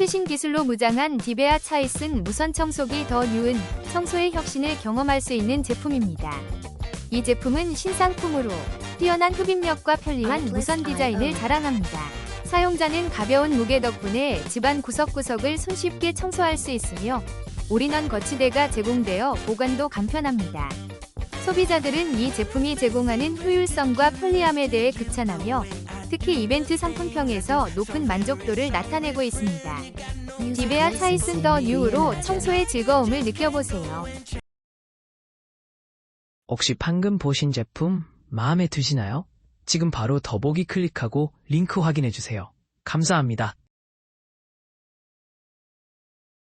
최신 기술로 무장한 디베아 차이슨 무선 청소기 더 뉴은 청소의 혁신을 경험할 수 있는 제품입니다. 이 제품은 신상품으로 뛰어난 흡입력과 편리한 무선 디자인을 자랑합니다. 사용자는 가벼운 무게 덕분에 집안 구석구석을 손쉽게 청소할 수 있으며 올인원 거치대가 제공되어 보관도 간편합니다. 소비자들은 이 제품이 제공하는 효율성과 편리함에 대해 극찬하며 특히 이벤트 상품평에서 높은 만족도를 나타내고 있습니다. 디베아 차이슨 더 뉴로 청소의 즐거움을 느껴보세요. 혹시 방금 보신 제품 마음에 드시나요? 지금 바로 더보기 클릭하고 링크 확인해주세요. 감사합니다.